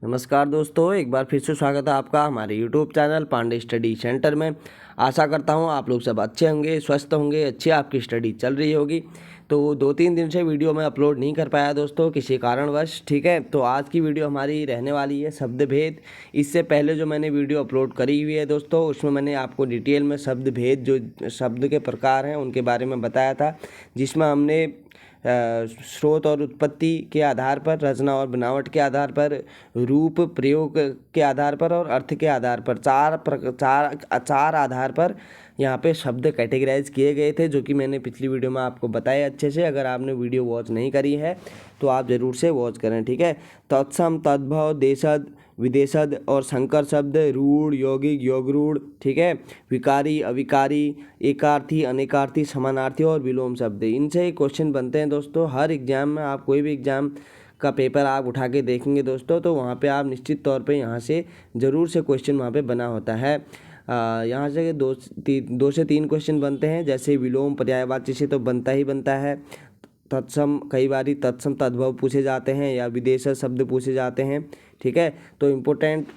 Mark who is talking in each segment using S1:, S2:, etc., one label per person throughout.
S1: नमस्कार दोस्तों, एक बार फिर से स्वागत है आपका हमारे YouTube channel Pandey study centre में। आशा करता हूँ आप लोग सब अच्छे होंगे, स्वस्थ होंगे, अच्छी आपकी स्टडी चल रही होगी। तो 2-3 दिन से वीडियो मैं अपलोड नहीं कर पाया दोस्तों, किसी कारणवश। ठीक है, तो आज की वीडियो हमारी रहने वाली है शब्द भेद। इससे पहले जो मैंने वीडियो अपलोड करी हुई है दोस्तों, उसमें मैंने आपको डिटेल में शब्द भेद जो शब्द के प्रकार हैं उनके बारे में बताया था, जिसमें हमने स्रोत और उत्पत्ति के आधार पर, रचना और बनावट के आधार पर, रूप प्रयोग के आधार पर और अर्थ के आधार पर चार आधार पर यहाँ पे शब्द कैटेगराइज किए गए थे, जो कि मैंने पिछली वीडियो में आपको बताया अच्छे से। अगर आपने वीडियो वॉच नहीं करी है तो आप ज़रूर से वॉच करें। ठीक है, तत्सम, तद्भव, देशज, विदेशज और संकर शब्द, रूढ़, यौगिक, योगरूढ़। ठीक है, विकारी, अविकारी, एकार्थी, अनेकार्थी, समानार्थी और विलोम शब्द, इनसे क्वेश्चन बनते हैं दोस्तों। हर एग्जाम में, आप कोई भी एग्जाम का पेपर आप उठा के देखेंगे दोस्तों, तो वहाँ पे आप निश्चित तौर पे यहाँ से ज़रूर से क्वेश्चन वहाँ पे बना होता है। यहाँ से 2 से 3 क्वेश्चन बनते हैं। जैसे विलोम पर्यायवाची से तो बनता ही बनता है। तत्सम, कई बारी तत्सम तद्भव पूछे जाते हैं या विदेशज शब्द पूछे जाते हैं। ठीक है, तो इम्पोर्टेंट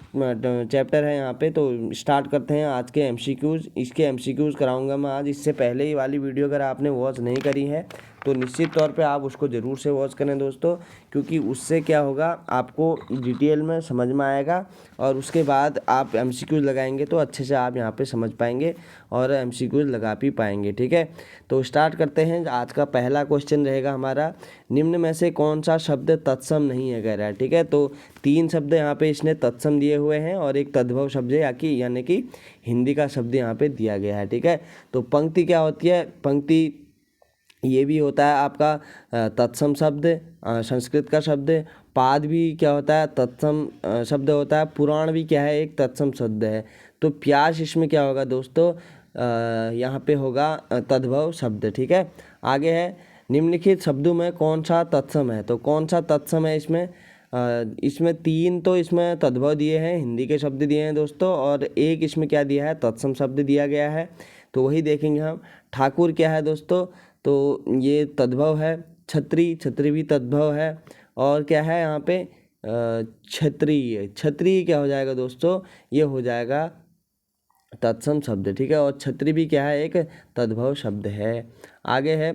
S1: चैप्टर है यहाँ पे। तो स्टार्ट करते हैं आज के एमसीक्यूज़। इसके एमसीक्यूज़ कराऊंगा मैं आज। इससे पहले ही वाली वीडियो अगर आपने वॉच नहीं करी है तो निश्चित तौर पे आप उसको ज़रूर से वॉच करें दोस्तों, क्योंकि उससे क्या होगा, आपको डिटेल में समझ में आएगा और उसके बाद आप एमसीक्यूज़ लगाएंगे तो अच्छे से आप यहाँ पे समझ पाएंगे और एमसीक्यूज़ लगा भी पाएंगे। ठीक है, तो स्टार्ट करते हैं। आज का पहला क्वेश्चन रहेगा हमारा, निम्न में से कौन सा शब्द तत्सम नहीं है, कह रहा है। ठीक है, तो 3 शब्द यहाँ पे इसने तत्सम दिए हुए हैं और एक तद्भव शब्द यानी कि हिंदी का शब्द यहाँ पे दिया गया है। ठीक है, तो पंक्ति क्या होती है, पंक्ति ये भी होता है आपका तत्सम शब्द, संस्कृत का शब्द। पाद भी क्या होता है, तत्सम शब्द होता है। पुराण भी क्या है, एक तत्सम शब्द है। तो प्यास इसमें क्या होगा दोस्तों, यहाँ पे होगा तद्भव शब्द। ठीक है, आगे है, निम्नलिखित शब्दों में कौन सा तत्सम है। तो कौन सा तत्सम है इसमें, इसमें 3 तो इसमें तद्भव दिए हैं, हिंदी के शब्द दिए हैं दोस्तों, और एक इसमें क्या दिया है, तत्सम शब्द दिया गया है। तो वही देखेंगे हम। ठाकुर क्या है दोस्तों, तो ये तद्भव है। छत्री, छत्री भी तद्भव है। और क्या है यहाँ पे, क्षत्रिय, क्षत्रिय क्या हो जाएगा दोस्तों, ये हो जाएगा तत्सम शब्द। ठीक है, और छत्री भी क्या है, एक तद्भव शब्द है। आगे है,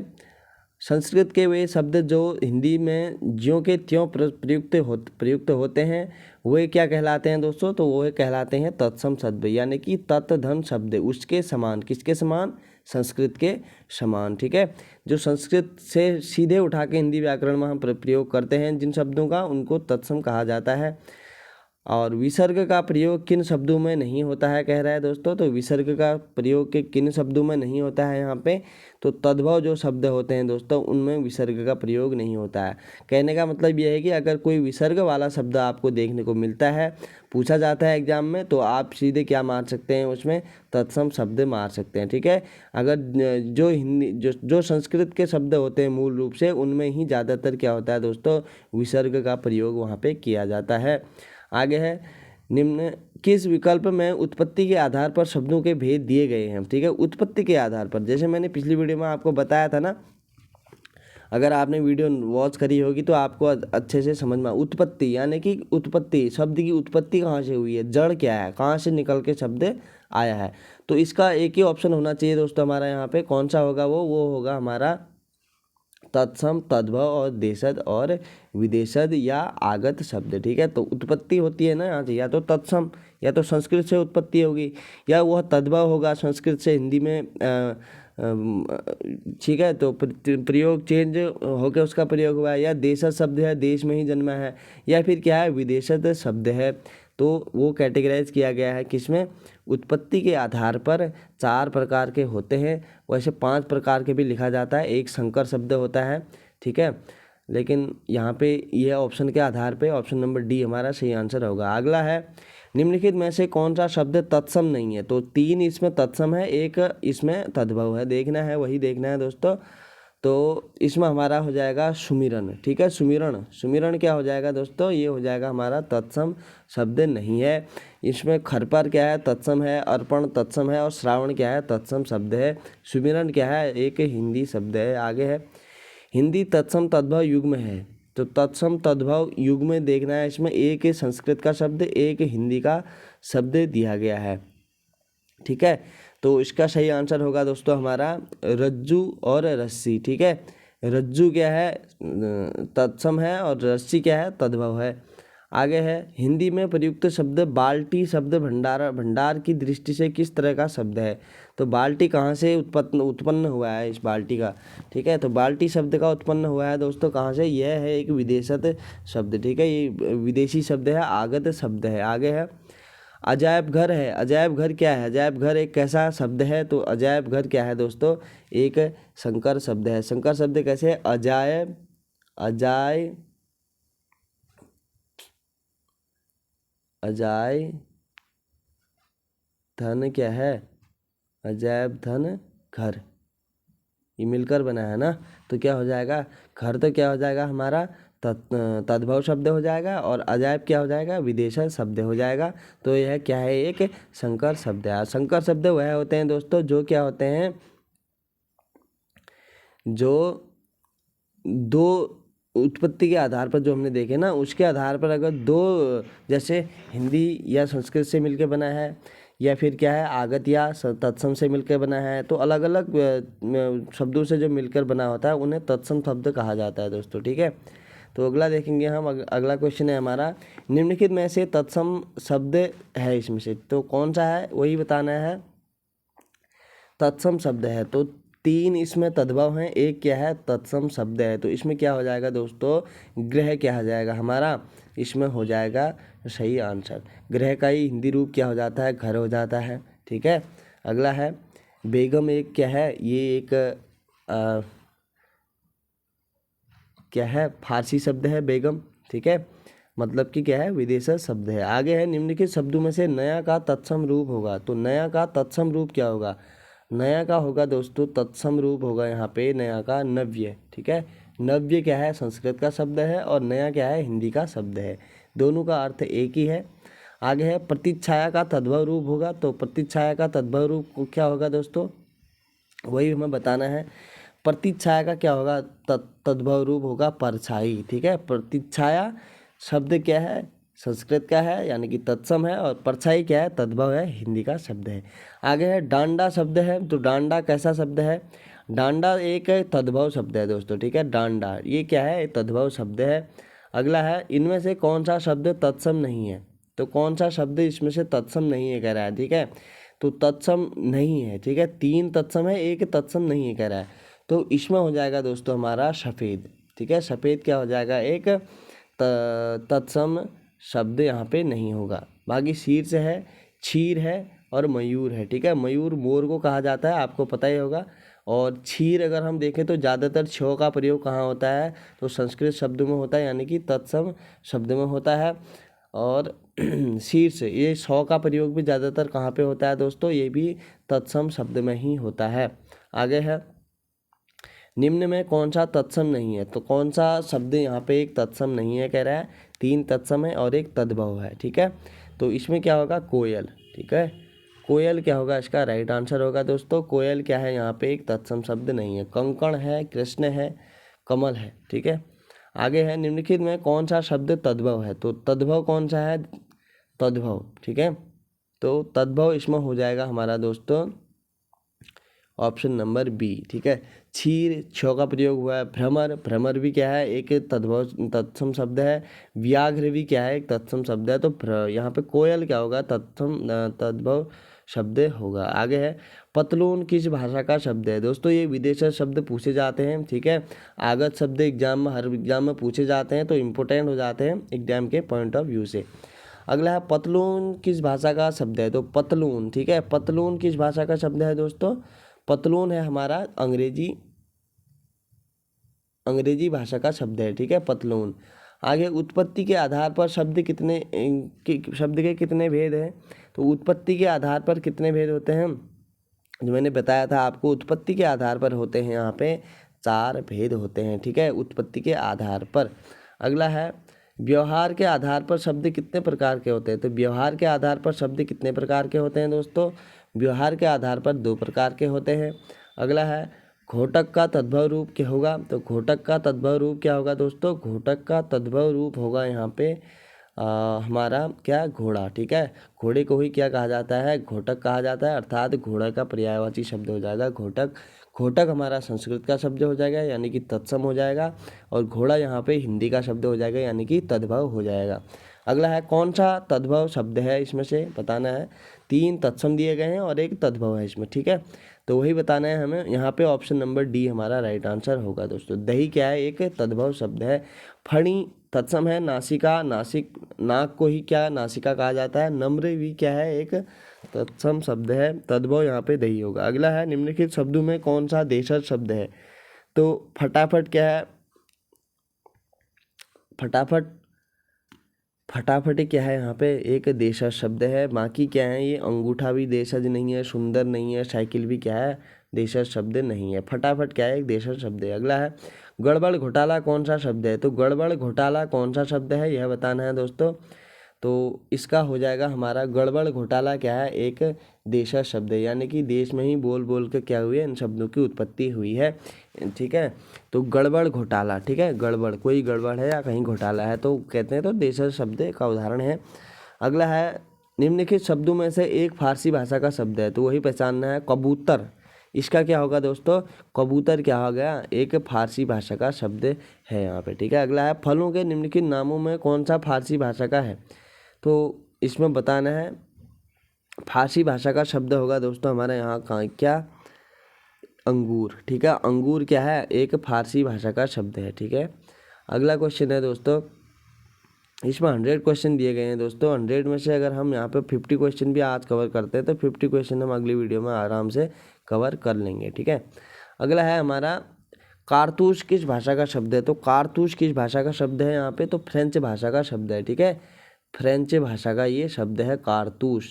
S1: संस्कृत के वे शब्द जो हिंदी में ज्यों के त्यों प्रयुक्त होते हैं वे क्या कहलाते हैं दोस्तों, तो वो कहलाते हैं तत्सम शब्द, यानी कि तत्धम शब्द, उसके समान। किसके समान, संस्कृत के समान। ठीक है, जो संस्कृत से सीधे उठा के हिंदी व्याकरण में हम प्रयोग करते हैं जिन शब्दों का, उनको तत्सम कहा जाता है। और विसर्ग का प्रयोग किन शब्दों में नहीं होता है, कह रहा है दोस्तों। तो विसर्ग का प्रयोग के किन शब्दों में नहीं होता है यहाँ पे, तो तद्भव जो शब्द होते हैं दोस्तों उनमें विसर्ग का प्रयोग नहीं होता है। कहने का मतलब यह है कि अगर कोई विसर्ग वाला शब्द आपको देखने को मिलता है, पूछा जाता है एग्जाम में, तो आप सीधे क्या मार सकते हैं, उसमें तत्सम शब्द मार सकते हैं। ठीक है, अगर जो हिंदी जो संस्कृत के शब्द होते हैं मूल रूप से, उनमें ही ज़्यादातर क्या होता है दोस्तों, विसर्ग का प्रयोग वहाँ पर किया जाता है। आगे है, निम्न किस विकल्प में उत्पत्ति के आधार पर शब्दों के भेद दिए गए हैं। ठीक है, उत्पत्ति के आधार पर, जैसे मैंने पिछली वीडियो में आपको बताया था ना, अगर आपने वीडियो वॉच करी होगी तो आपको अच्छे से समझ में, उत्पत्ति यानी कि उत्पत्ति, शब्द की उत्पत्ति कहाँ से हुई है, जड़ क्या है, कहाँ से निकल के शब्द आया है। तो इसका एक ही ऑप्शन होना चाहिए दोस्तों हमारा यहाँ पे। कौन सा होगा वो होगा हमारा तत्सम, तद्भव और देशज और विदेशज या आगत शब्द। ठीक है, तो उत्पत्ति होती है ना यहाँ से, या तो तत्सम, या तो संस्कृत से उत्पत्ति होगी, या वह तद्भव होगा संस्कृत से हिंदी में। ठीक है, तो प्रयोग चेंज होकर उसका प्रयोग हुआ है, या देशज शब्द है, देश में ही जन्मा है, या फिर क्या है, विदेशज शब्द है। तो वो कैटेगराइज किया गया है किसमें, उत्पत्ति के आधार पर 4 प्रकार के होते हैं। वैसे 5 प्रकार के भी लिखा जाता है, एक संकर शब्द होता है। ठीक है, लेकिन यहाँ पे यह ऑप्शन के आधार पे ऑप्शन नंबर डी हमारा सही आंसर होगा। अगला है, निम्नलिखित में से कौन सा शब्द तत्सम नहीं है। तो 3 इसमें तत्सम है, एक इसमें तद्भव है, देखना है, वही देखना है दोस्तों। तो इसमें हमारा हो जाएगा सुमिरन। ठीक है, सुमिरन, सुमिरन क्या हो जाएगा दोस्तों, ये हो जाएगा हमारा तत्सम शब्द नहीं है। इसमें खरपर क्या है, तत्सम है। अर्पण तत्सम है, और श्रावण क्या है, तत्सम शब्द है। सुमिरन क्या है, एक हिंदी शब्द है। आगे है, हिंदी तत्सम तद्भव युग्म है। तो तत्सम तद्भव युग में देखना है। इसमें एक संस्कृत का शब्द, एक हिंदी का शब्द दिया गया है, ठीक है। तो इसका सही आंसर होगा दोस्तों हमारा रज्जु और रस्सी, ठीक है। रज्जु क्या है, तत्सम है, और रस्सी क्या है, तद्भव है। आगे है, हिंदी में प्रयुक्त शब्द बाल्टी शब्द भंडार की दृष्टि से किस तरह का शब्द है। तो बाल्टी कहाँ से उत्पन्न हुआ है इस बाल्टी का, ठीक है। तो बाल्टी शब्द का उत्पन्न हुआ है दोस्तों कहाँ से, यह है एक विदेशत शब्द, ठीक है। ये विदेशी शब्द है, आगत शब्द है। आगे है, अजायब घर है। अजायब घर क्या है, अजायब घर एक कैसा शब्द है। तो अजायब घर क्या है दोस्तों, एक संकर शब्द है। संकर शब्द कैसे है, अजायब, अजाय धन क्या है, अजायब धन घर, ये मिलकर बना है ना। तो क्या हो जाएगा, घर तो क्या हो जाएगा हमारा तद्भव शब्द हो जाएगा, और अजायब क्या हो जाएगा, विदेशज शब्द हो जाएगा। तो यह क्या है, एक संकर शब्द है। संकर शब्द वह होते हैं दोस्तों जो क्या होते हैं, जो दो उत्पत्ति के आधार पर जो हमने देखे ना, उसके आधार पर अगर दो, जैसे हिंदी या संस्कृत से मिलकर बना है, या फिर क्या है आगत या तत्सम से मिलकर बना है, तो अलग अलग शब्दों से जो मिलकर बना होता है उन्हें तत्सम शब्द कहा जाता है दोस्तों, ठीक है। तो अगला देखेंगे हम, अगला क्वेश्चन है हमारा, निम्नलिखित में से तत्सम शब्द है इसमें से, तो कौन सा है वही बताना है। तत्सम शब्द है तो 3 इसमें तद्भव हैं, एक क्या है, तत्सम शब्द है। तो इसमें क्या हो जाएगा दोस्तों, ग्रह क्या हो जाएगा हमारा, इसमें हो जाएगा सही आंसर। ग्रह का ही हिंदी रूप क्या हो जाता है, घर हो जाता है, ठीक है। अगला है, बेगम एक क्या है, ये एक क्या है, फारसी शब्द है बेगम, ठीक है। मतलब कि क्या है, विदेशी शब्द है। आगे है, निम्नलिखित शब्दों में से नया का तत्सम रूप होगा। तो नया का तत्सम रूप क्या होगा, नया का होगा दोस्तों तत्सम रूप होगा यहाँ पे नया का नव्य, ठीक है। नव्य क्या है, संस्कृत का शब्द है, और नया क्या है, हिंदी का शब्द है। दोनों का अर्थ एक ही है। आगे है, प्रतिच्छाया का तद्भव रूप होगा। तो प्रतिच्छाया का तद्भव रूप क्या होगा दोस्तों, वही हमें बताना है। प्रतिच्छाया का क्या होगा, तद्भव रूप होगा परछाई, ठीक है। प्रतिच्छाया शब्द क्या है, संस्कृत का है यानी कि तत्सम है, और परछाई क्या है, तद्भव है, हिंदी का शब्द है। आगे है, डांडा शब्द है। तो डांडा कैसा शब्द है, डांडा एक तद्भव शब्द है दोस्तों, ठीक है। डांडा ये क्या है, तद्भव शब्द है। अगला है, इनमें से कौन सा शब्द तत्सम नहीं है। तो कौन सा शब्द इसमें से तत्सम नहीं है कह रहा है, ठीक है। तो तत्सम नहीं है, ठीक है। 3 तत्सम है, एक तत्सम नहीं है कह रहा है। तो इसमें हो जाएगा दोस्तों हमारा सफ़ेद, ठीक है। सफ़ेद क्या हो जाएगा, एक तत्सम शब्द यहाँ पे नहीं होगा। बाकी शीर्ष है, क्षीर है, और मयूर है, ठीक है। मयूर मोर को कहा जाता है, आपको पता ही होगा। और क्षीर अगर हम देखें तो ज़्यादातर छ का प्रयोग कहाँ होता है, तो संस्कृत शब्दों में होता है, यानी कि तत्सम शब्द में होता है। और शीर्ष, ये 100 का प्रयोग भी ज़्यादातर कहाँ पे होता है दोस्तों, ये भी तत्सम शब्द में ही होता है। आगे है, निम्न में कौन सा तत्सम नहीं है। तो कौन सा शब्द यहाँ पे एक तत्सम नहीं है कह रहा है, 3 तत्सम है और एक तद्भव है, ठीक है। तो इसमें क्या होगा, कोयल, ठीक है। कोयल क्या होगा, इसका राइट आंसर होगा दोस्तों। कोयल क्या है, यहाँ पे एक तत्सम शब्द नहीं है। कंकण है, कृष्ण है, कमल है, ठीक है। आगे है, निम्नलिखित में कौन सा शब्द तद्भव है। तो तद्भव कौन सा है, तद्भव, ठीक है। तो तद्भव इसमें हो जाएगा हमारा दोस्तों ऑप्शन नंबर बी, ठीक है। क्षीर, छ का प्रयोग हुआ है। भ्रमर, भ्रमर भी क्या है, एक तद्भव तत्सम शब्द है। व्याघ्र भी क्या है, एक तत्सम शब्द है। तो यहाँ पे कोयल क्या होगा, तद्भव शब्द होगा। आगे है, पतलून किस भाषा का शब्द है। दोस्तों ये विदेशी शब्द पूछे जाते हैं, ठीक है। आगत शब्द एग्जाम में, हर एग्जाम में पूछे जाते हैं, तो इम्पोर्टेंट हो जाते हैं एग्जाम के पॉइंट ऑफ व्यू से। अगला है, पतलून किस भाषा का शब्द है। तो पतलून, ठीक है, पतलून किस भाषा का शब्द है दोस्तों, पतलून है हमारा अंग्रेजी भाषा का शब्द है, ठीक है, पतलून। आगे, उत्पत्ति के आधार पर शब्द शब्द के कितने भेद हैं। तो उत्पत्ति के आधार पर कितने भेद होते हैं, जो मैंने बताया था आपको, उत्पत्ति के आधार पर होते हैं यहाँ पे 4 भेद होते हैं, ठीक है, उत्पत्ति के आधार पर। अगला है, व्यवहार के आधार पर शब्द कितने प्रकार के होते हैं। तो व्यवहार के आधार पर शब्द कितने प्रकार के होते हैं दोस्तों, व्यवहार के आधार पर 2 प्रकार के होते हैं। अगला है, घोटक का तद्भव रूप क्या होगा? तो घोटक का तद्भव रूप क्या होगा दोस्तों? घोटक का तद्भव रूप होगा यहाँ पे हमारा क्या? घोड़ा। ठीक है, घोड़े को ही क्या कहा जाता है? घोटक कहा जाता है, अर्थात घोड़ा का पर्यायवाची शब्द हो जाएगा घोटक। घोटक हमारा संस्कृत का शब्द हो जाएगा यानी कि तत्सम हो जाएगा, और घोड़ा यहाँ पे हिंदी का शब्द हो जाएगा यानी कि तद्भव हो जाएगा। अगला है कौन सा तद्भव शब्द है, इसमें से बताना है। 3 तत्सम दिए गए हैं और 1 तद्भव है इसमें। ठीक है, तो वही बताना है हमें। यहाँ पे ऑप्शन नंबर डी हमारा राइट आंसर होगा दोस्तों। दही क्या है? एक तद्भव शब्द है। फणी तत्सम है। नासिका, नासिक, नाक को ही क्या नासिका कहा जाता है। नम्र भी क्या है? एक तत्सम शब्द है। तद्भव यहाँ पे दही होगा। अगला है निम्नलिखित शब्दों में कौन सा देशज शब्द है? तो फटाफट क्या है? फटाफट, फटाफट क्या है यहाँ पे? एक देशज शब्द है। बाकी क्या है? ये अंगूठा भी देशज नहीं है, सुंदर नहीं है, साइकिल भी क्या है? देशज शब्द नहीं है। फटाफट क्या है? एक देशज शब्द है। अगला है गड़बड़ घोटाला कौन सा शब्द है? तो गड़बड़ घोटाला कौन सा शब्द है, यह बताना है दोस्तों। तो इसका हो जाएगा हमारा गड़बड़ घोटाला क्या है? एक देशज शब्द है, यानी कि देश में ही बोल बोल के क्या हुई है? इन शब्दों की उत्पत्ति हुई है। ठीक है, तो गड़बड़ घोटाला। ठीक है, गड़बड़, कोई गड़बड़ है या कहीं घोटाला है तो कहते हैं, तो देशज शब्द का उदाहरण है। अगला है निम्नलिखित शब्दों में से एक फारसी भाषा का शब्द है, तो वही पहचानना है। कबूतर, इसका क्या होगा दोस्तों? कबूतर क्या हो गया? एक फारसी भाषा का शब्द है यहाँ पे। ठीक है, अगला है फलों के निम्नलिखित नामों में कौन सा फारसी भाषा का है? तो इसमें बताना है फारसी भाषा का शब्द होगा दोस्तों हमारे यहाँ का क्या? अंगूर। ठीक है, अंगूर क्या है? एक फारसी भाषा का शब्द है। ठीक है, अगला क्वेश्चन है दोस्तों, इसमें 100 क्वेश्चन दिए गए हैं दोस्तों। 100 में से अगर हम यहाँ पे 50 क्वेश्चन भी आज कवर करते हैं तो 50 क्वेश्चन हम अगली वीडियो में आराम से कवर कर लेंगे। ठीक है, अगला है हमारा कारतूस किस भाषा का शब्द है? तो कारतूस किस भाषा का शब्द है यहाँ पे? तो फ्रेंच भाषा का शब्द है। ठीक है, फ्रेंच भाषा का ये शब्द है कारतूस,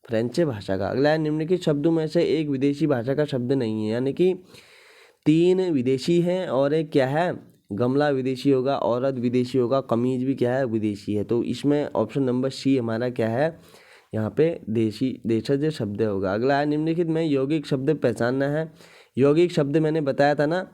S1: फ्रेंच भाषा का। अगला है निम्नलिखित शब्दों में से एक विदेशी भाषा का शब्द नहीं है, यानी कि 3 विदेशी हैं और एक क्या है? गमला विदेशी होगा, औरत विदेशी होगा, कमीज भी क्या है? विदेशी है। तो इसमें ऑप्शन नंबर सी हमारा क्या है? यहाँ पे देशी देशज शब्द होगा। अगला है निम्नलिखित में यौगिक शब्द पहचानना है। यौगिक शब्द मैंने बताया था ना,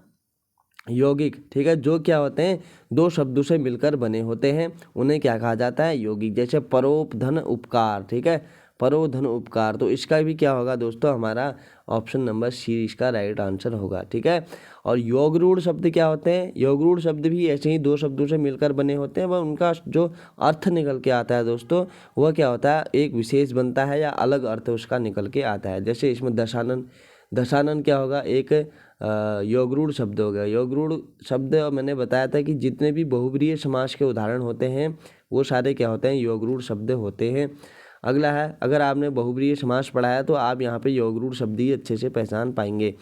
S1: यौगिक। ठीक है, जो क्या होते हैं? 2 शब्दों से मिलकर बने होते हैं, उन्हें क्या कहा जाता है? यौगिक। जैसे परोपधन उपकार। ठीक है, परोधन उपकार, तो इसका भी क्या होगा दोस्तों? हमारा ऑप्शन नंबर सी इसका राइट आंसर होगा। ठीक है, और योगरूढ़ शब्द क्या होते हैं? योगरूढ़ शब्द भी ऐसे ही 2 शब्दों से मिलकर बने होते हैं, वह उनका जो अर्थ निकल के आता है दोस्तों, वह क्या होता है? एक विशेष बनता है या अलग अर्थ उसका निकल के आता है। जैसे इसमें दशानन, दशानन क्या होगा? एक योगरूढ़ शब्द हो गया। योगरूढ़ शब्द मैंने बताया था कि जितने भी बहुब्रीहि समास के उदाहरण होते हैं वो सारे क्या होते हैं? योगरूढ़ शब्द होते हैं। अगला है, अगर आपने बहुब्रीहि समास पढ़ा है तो आप यहाँ पे योगरूढ़ शब्द ही अच्छे से पहचान पाएंगे।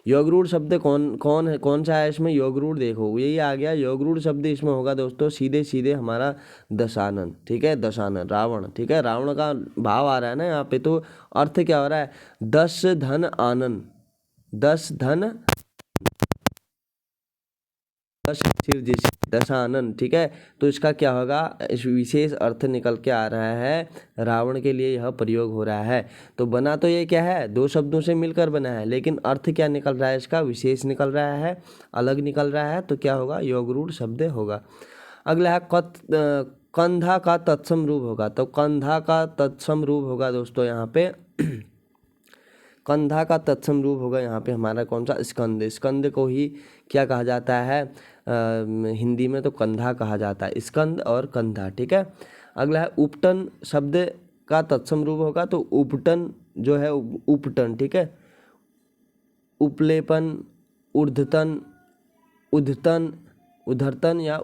S1: योगरूढ़ शब्द कौन है, कौन सा है इसमें? योगरूढ़ देखो यही आ गया। योगरूढ़ शब्द इसमें होगा दोस्तों सीधे सीधे हमारा दशानन। ठीक है, दशानन, रावण। ठीक है, रावण का भाव आ रहा है ना यहाँ पे, तो अर्थ क्या हो रहा है? 10 धन आनन, 10 धन, 10 शिव जी, दशानन। ठीक है, तो इसका क्या होगा? इस विशेष अर्थ निकल के आ रहा है, रावण के लिए यह प्रयोग हो रहा है। तो बना तो ये क्या है? 2 शब्दों से मिलकर बना है, लेकिन अर्थ क्या निकल रहा है? इसका विशेष निकल रहा है, अलग निकल रहा है, तो क्या होगा? योगरूढ़ शब्द होगा। अगला है कंधा का तत्सम रूप होगा। तो कंधा का तत्सम रूप होगा दोस्तों यहाँ पे कंधा का तत्सम रूप होगा यहाँ पे हमारा कौन सा? स्कंद। स्कंद को ही क्या कहा जाता है? हिंदी में तो कंधा कहा जाता है, स्कंद और कंधा। ठीक है, अगला है उपटन शब्द का तत्सम रूप होगा। तो उपटन जो है उपटन। ठीक है, उपलेपन, ऊर्ध्वतन, उद्धतन, उधरतन या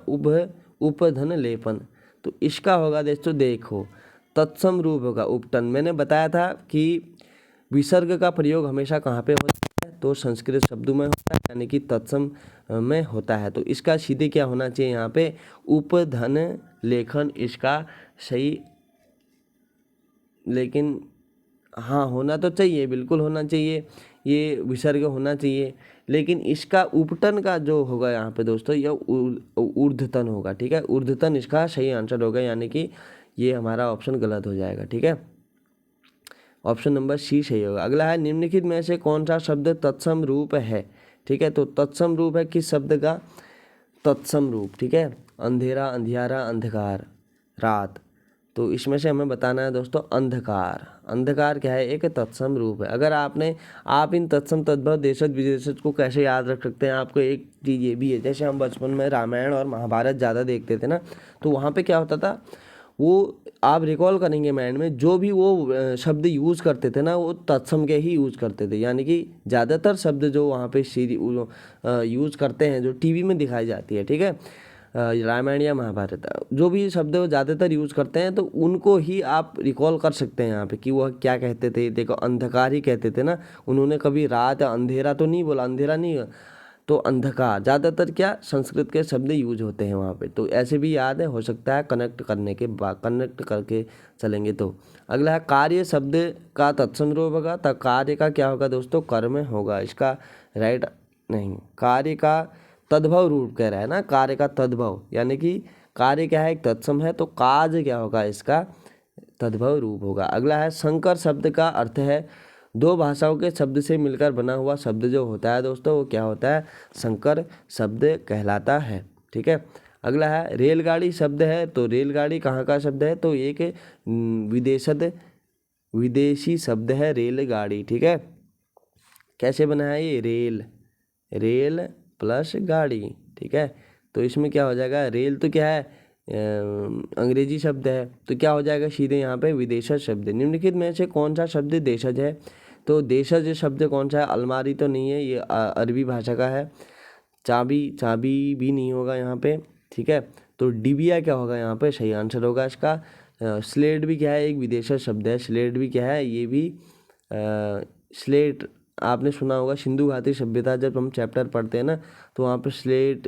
S1: उपधन लेपन। तो इसका होगा दोस्तों देखो तत्सम रूप होगा उपटन। मैंने बताया था कि विसर्ग का प्रयोग हमेशा कहाँ पे होता है? तो संस्कृत शब्दों में होता है, यानी कि तत्सम में होता है। तो इसका सीधे क्या होना चाहिए यहाँ पे? उपधन लेखन इसका सही, लेकिन हाँ होना तो चाहिए, बिल्कुल होना चाहिए, ये विसर्ग होना चाहिए, लेकिन इसका उपटन का जो होगा यहाँ पे दोस्तों यह ऊर्ध्वतन होगा। ठीक है, ऊर्ध्वतन इसका सही आंसर होगा, यानी कि ये हमारा ऑप्शन गलत हो जाएगा। ठीक है, ऑप्शन नंबर सी सही होगा। अगला है निम्नलिखित में से कौन सा शब्द तत्सम रूप है? ठीक है। तो तत्सम रूप है किस शब्द का? तत्सम रूप, ठीक है। अंधेरा, अंधियारा, अंधकार, रात। तो इसमें से हमें बताना है दोस्तों अंधकार। अंधकार क्या है? एक तत्सम रूप है। अगर आप इन तत्सम तद्भव देशज विदेशज को कैसे याद रख सकते हैं? आपको एक चीज़ ये भी है, जैसे हम बचपन में रामायण और महाभारत ज़्यादा देखते थे ना, तो वहाँ पे क्या होता था, वो आप रिकॉल करेंगे माइंड में, जो भी वो शब्द यूज़ करते थे ना, वो तत्सम के ही यूज़ करते थे। यानी कि ज़्यादातर शब्द जो वहाँ पे यूज़ करते हैं, जो टीवी में दिखाई जाती है, ठीक है, रामायण या महाभारत, जो भी शब्द वो ज़्यादातर यूज़ करते हैं, तो उनको ही आप रिकॉल कर सकते हैं यहाँ पे कि वह क्या कहते थे। देखो अंधकार ही कहते थे ना, उन्होंने कभी रात या अंधेरा तो नहीं बोला, अंधेरा नहीं, तो अंधकार। ज़्यादातर क्या संस्कृत के शब्द यूज होते हैं वहाँ पे, तो ऐसे भी याद है, हो सकता है कनेक्ट करके चलेंगे। तो अगला है कार्य शब्द का तत्सम रूप होगा, तो कार्य का क्या होगा दोस्तों? कर्म होगा। इसका राइट नहीं, कार्य का तद्भव रूप कह रहा है ना, कार्य का तद्भव, यानी कि कार्य क्या है? एक तत्सम है, तो काज क्या होगा? इसका तद्भव रूप होगा। अगला है संकर शब्द का अर्थ है दो भाषाओं के शब्द से मिलकर बना हुआ शब्द जो होता है दोस्तों, वो क्या होता है? संकर शब्द कहलाता है, ठीक है। अगला है रेलगाड़ी शब्द है, तो रेलगाड़ी कहाँ का शब्द है? तो एक विदेशी शब्द है रेलगाड़ी, ठीक है। कैसे बना है ये? रेल प्लस गाड़ी, ठीक है। तो इसमें क्या हो जाएगा? रेल तो क्या है? अंग्रेजी शब्द है, तो क्या हो जाएगा सीधे यहाँ पे? विदेशज शब्द। निम्नलिखित में से कौन सा शब्द देशज है? तो देशज शब्द कौन सा है? अलमारी तो नहीं है, ये अरबी भाषा का है। चाबी भी नहीं होगा यहाँ पे, ठीक है। तो डिबिया क्या होगा यहाँ पे? सही आंसर होगा इसका। स्लेट भी क्या है? एक विदेशज शब्द है। स्लेट भी क्या है? ये भी स्लेट आपने सुना होगा, सिंधु घाटी सभ्यता जब हम चैप्टर पढ़ते हैं ना, तो वहाँ पे स्लेट,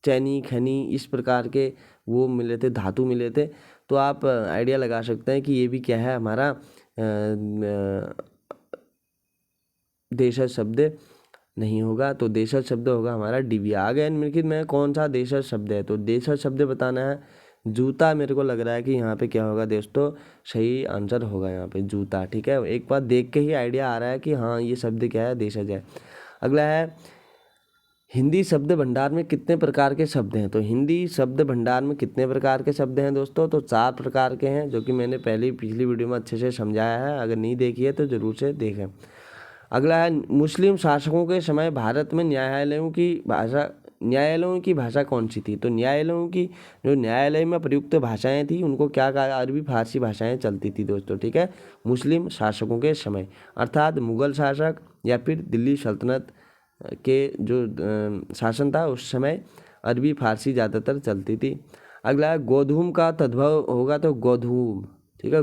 S1: चैनी, खनी, इस प्रकार के वो मिले थे, धातु मिले थे। तो आप आइडिया लगा सकते हैं कि ये भी क्या है? हमारा देशज शब्द नहीं होगा, तो देशज शब्द होगा हमारा डिबिया। आ गया निम्नलिखित में कौन सा देशज शब्द है? तो देशज शब्द बताना है जूता। मेरे को लग रहा है कि यहाँ पे क्या होगा दोस्तों? सही आंसर होगा यहाँ पे जूता, ठीक है। एक बार देख के ही आइडिया आ रहा है कि हाँ ये शब्द क्या है? देशज है। अगला है हिंदी शब्द भंडार में कितने प्रकार के शब्द हैं? तो हिंदी शब्द भंडार में कितने प्रकार के शब्द हैं दोस्तों? तो 4 प्रकार के हैं, जो कि मैंने पिछली वीडियो में अच्छे से समझाया है। अगर नहीं देखी है तो ज़रूर से देखें। अगला है मुस्लिम शासकों के समय भारत में न्यायालयों की भाषा कौन सी थी? तो न्यायालयों की जो न्यायालय में प्रयुक्त भाषाएं थी, उनको क्या कहा? अरबी फारसी भाषाएं चलती थी दोस्तों, ठीक है। मुस्लिम शासकों के समय, अर्थात मुगल शासक या फिर दिल्ली सल्तनत के जो शासन था उस समय अरबी फारसी ज़्यादातर चलती थी। अगला है गोधूम का तद्भव होगा, तो गोधूम, ठीक है।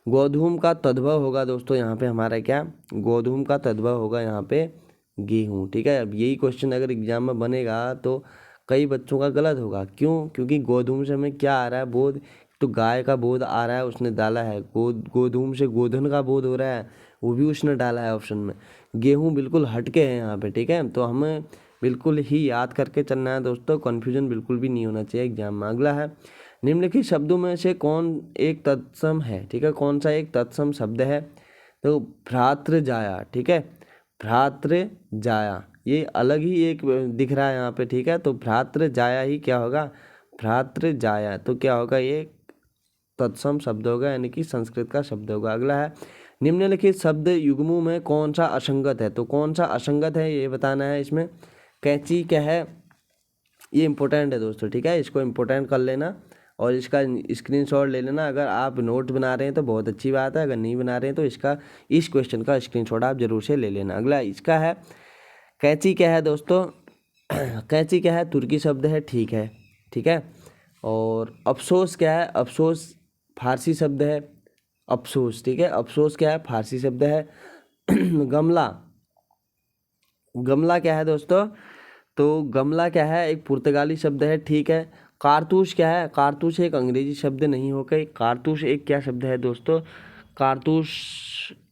S1: गोधूम का तद्भव होगा दोस्तों यहाँ पे हमारा क्या? गोधूम का तद्भव होगा यहाँ पे गेहूँ, ठीक है। अब यही क्वेश्चन अगर एग्जाम में बनेगा तो कई बच्चों का गलत होगा। क्यों? क्योंकि गोधूम से हमें क्या आ रहा है? बोध, तो गाय का बोध आ रहा है, उसने डाला है। गोधूम से गोधन का बोध हो रहा है, वो भी उसने डाला है ऑप्शन में। गेहूँ बिल्कुल हटके है यहाँ पे, ठीक है। तो हमें बिल्कुल ही याद करके चलना है दोस्तों, कन्फ्यूजन बिल्कुल भी नहीं होना चाहिए एग्जाम में। अगला है निम्नलिखित शब्दों में से कौन एक तत्सम है? ठीक है, कौन सा एक तत्सम शब्द है? तो भ्रातृजाया, ठीक है। भ्रातृजाया ये अलग ही एक दिख रहा है यहाँ पे, ठीक है। तो भ्रातृजाया ही क्या होगा? भ्रातृजाया, तो क्या होगा? ये तत्सम शब्द होगा, यानी कि संस्कृत का शब्द होगा। अगला है निम्नलिखित शब्द युग्मों में कौन सा असंगत है? तो कौन सा असंगत है ये बताना है इसमें। कैंची क्या है? ये इंपॉर्टेंट है दोस्तों, ठीक है। इसको इंपॉर्टेंट कर लेना और इसका स्क्रीनशॉट ले लेना। अगर आप नोट बना रहे हैं तो बहुत अच्छी बात है, अगर नहीं बना रहे हैं तो इस क्वेश्चन का स्क्रीनशॉट आप जरूर से ले लेना। अगला इसका है कैंची क्या है दोस्तों? कैंची क्या है? तुर्की शब्द है, ठीक है, ठीक है। और अफसोस क्या है? अफसोस फारसी शब्द है, अफसोस, ठीक है। अफसोस क्या है? फारसी शब्द है। गमला क्या है दोस्तों? तो गमला क्या है? एक पुर्तगाली शब्द है, ठीक है। कारतूस क्या है? कारतूस एक अंग्रेजी शब्द नहीं होकर कारतूस एक क्या शब्द है दोस्तों? कारतूस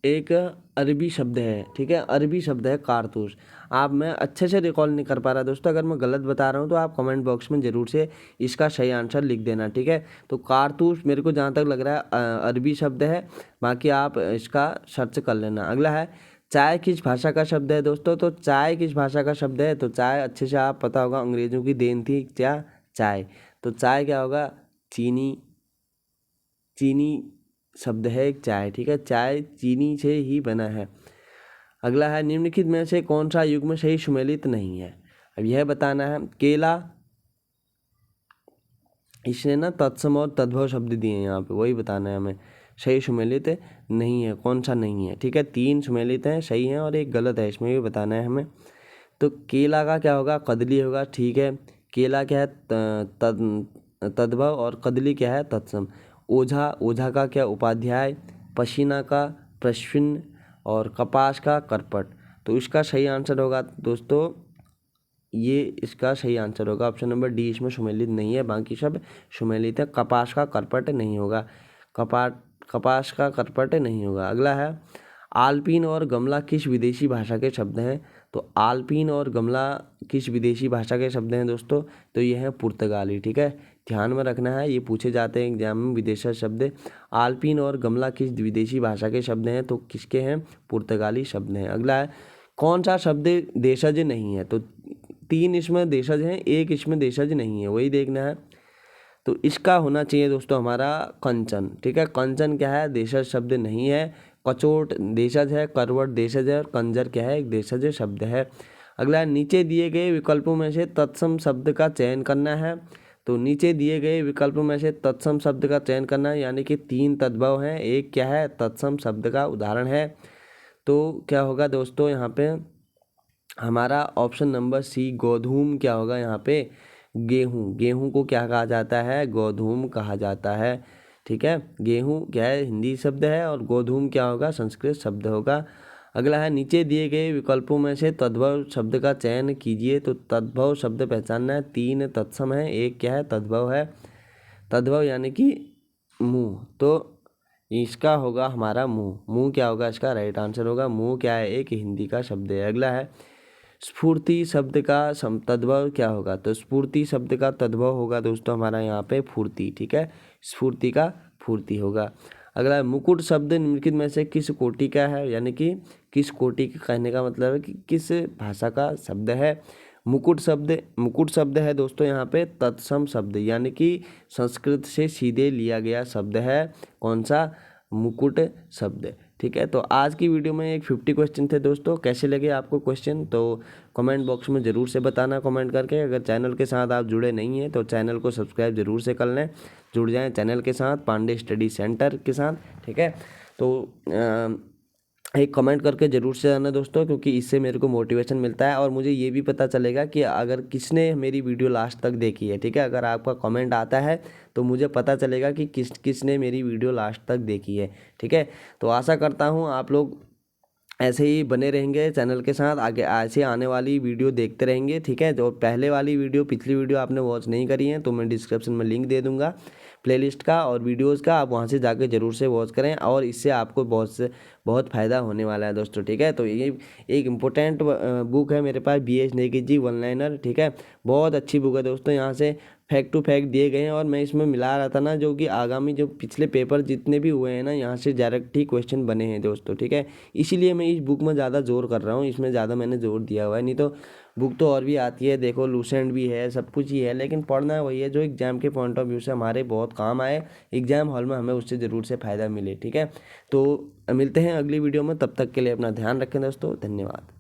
S1: एक अरबी शब्द है, ठीक है। अरबी शब्द है कारतूस। आप मैं अच्छे से रिकॉल नहीं कर पा रहा दोस्तों, अगर मैं गलत बता रहा हूँ तो आप कमेंट बॉक्स में ज़रूर से इसका सही आंसर लिख देना, ठीक है। तो कारतूस मेरे को जहाँ तक लग रहा है अरबी शब्द है, बाकी आप इसका सर्च कर लेना। अगला है चाय किस भाषा का शब्द है दोस्तों? तो चाय किस भाषा का शब्द है? तो चाय अच्छे से आप पता होगा अंग्रेजों की देन थी क्या? चाय। तो चाय क्या होगा? चीनी शब्द है एक चाय, ठीक है। चाय चीनी से ही बना है। अगला है निम्नलिखित में से कौन सा युग्म सही सुमेलित नहीं है? अब यह बताना है। केला, इसने ना तत्सम और तद्भव शब्द दिए हैं यहाँ पे, वही बताना है हमें। सही सुमेलित नहीं है, कौन सा नहीं है, ठीक है। 3 सुमेलित हैं, सही हैं और एक गलत है, इसमें भी बताना है हमें। तो केला का क्या होगा? कदली होगा, ठीक है। केला क्या है? तद्भव और कदली क्या है? तत्सम। ओझा का क्या? उपाध्याय। पसीना का प्रश्न और कपास का करपट। तो इसका सही आंसर होगा दोस्तों, ये इसका सही आंसर होगा ऑप्शन नंबर डी। इसमें सुमेलित नहीं है, बाकी सब सुमेलित है। कपास का करपट नहीं होगा, कपास का करपट नहीं होगा। अगला है आलपीन और गमला किस विदेशी भाषा के शब्द हैं? तो आलपीन और गमला किस विदेशी भाषा के शब्द हैं दोस्तों? तो ये है पुर्तगाली, ठीक है। ध्यान में रखना है, ये पूछे जाते हैं एग्जाम में विदेशी शब्द। आलपीन और गमला किस विदेशी भाषा के शब्द हैं? तो किसके हैं? पुर्तगाली शब्द हैं। अगला है कौन सा शब्द देशज नहीं है? तो 3 इसमें देशज हैं, एक इसमें देशज नहीं है, वही देखना है। तो इसका होना चाहिए दोस्तों हमारा कंचन, ठीक है। कंचन क्या है? देशज शब्द नहीं है। कचोट देशज है, करवट देशज है और कंजर क्या है? एक देशज शब्द है। अगला नीचे दिए गए विकल्पों में से तत्सम शब्द का चयन करना है। तो नीचे दिए गए विकल्पों में से तत्सम शब्द का चयन करना है, यानी कि 3 तद्भव हैं, एक क्या है? तत्सम शब्द का उदाहरण है। तो क्या होगा दोस्तों यहाँ पे हमारा ऑप्शन नंबर सी गोधूम क्या होगा यहाँ पे? गेहूँ। गेहूँ को क्या कहा जाता है? गोधूम कहा जाता है, ठीक है। गेहूँ क्या है? हिंदी शब्द है और गोधूम क्या होगा? संस्कृत शब्द होगा। अगला है नीचे दिए गए विकल्पों में से तद्भव शब्द का चयन कीजिए। तो तद्भव शब्द पहचानना है, 3 तत्सम है, एक क्या है? तद्भव है। तद्भव यानी कि मुँह, तो इसका होगा हमारा मुँह। मुँह क्या होगा? इसका राइट आंसर होगा। मुँह क्या है? एक हिंदी का शब्द है। अगला है स्फूर्ति शब्द का तद्भव क्या होगा? तो स्फूर्ति शब्द का तद्भव होगा दोस्तों हमारा यहाँ पे फूर्ति, ठीक है। स्फूर्ति का फूर्ति होगा। अगला है मुकुट शब्द निम्नलिखित में से किस कोटि का है? यानी कि किस कोटि के कहने का मतलब है कि किस भाषा का शब्द है। मुकुट शब्द है दोस्तों यहाँ पे तत्सम शब्द, यानी कि संस्कृत से सीधे लिया गया शब्द है। कौन सा? मुकुट शब्द, ठीक है। तो आज की वीडियो में एक 50 क्वेश्चन थे दोस्तों। कैसे लगे आपको क्वेश्चन? तो कमेंट बॉक्स में ज़रूर से बताना कमेंट करके। अगर चैनल के साथ आप जुड़े नहीं हैं तो चैनल को सब्सक्राइब ज़रूर से कर लें, जुड़ जाएं चैनल के साथ, पांडे स्टडी सेंटर के साथ, ठीक है। तो एक कमेंट करके ज़रूर से आना दोस्तों, क्योंकि इससे मेरे को मोटिवेशन मिलता है और मुझे ये भी पता चलेगा कि अगर किसने मेरी वीडियो लास्ट तक देखी है, ठीक है। अगर आपका कमेंट आता है तो मुझे पता चलेगा कि किसने मेरी वीडियो लास्ट तक देखी है, ठीक है। तो आशा करता हूँ आप लोग ऐसे ही बने रहेंगे चैनल के साथ, आगे ऐसे आने वाली वीडियो देखते रहेंगे, ठीक है। जो पहले वाली वीडियो, पिछली वीडियो आपने वॉच नहीं करी है तो मैं डिस्क्रिप्शन में लिंक दे दूंगा प्लेलिस्ट का और वीडियोस का, आप वहां से जाके ज़रूर से वॉच करें और इससे आपको बहुत फ़ायदा होने वाला है दोस्तों, ठीक है। तो ये एक इम्पोर्टेंट बुक है मेरे पास, BH Negi ji one liner, ठीक है। बहुत अच्छी बुक है दोस्तों, यहाँ से फैक्ट टू फैक्ट दिए गए हैं और मैं इसमें मिला रहा था ना, जो कि आगामी जो पिछले पेपर जितने भी हुए हैं ना, यहाँ से डायरेक्ट ही क्वेश्चन बने हैं दोस्तों, ठीक है। इसीलिए मैं इस बुक में ज़्यादा जोर कर रहा हूँ, इसमें ज़्यादा मैंने जोर दिया हुआ है। नहीं तो बुक तो और भी आती है, देखो लूसेंट भी है, सब कुछ ही है, लेकिन पढ़ना वही है जो एग्जाम के पॉइंट ऑफ व्यू से हमारे बहुत काम आए, एग्जाम हॉल में हमें उससे ज़रूर से फ़ायदा मिले, ठीक है। तो मिलते हैं अगली वीडियो में, तब तक के लिए अपना ध्यान रखें दोस्तों, धन्यवाद।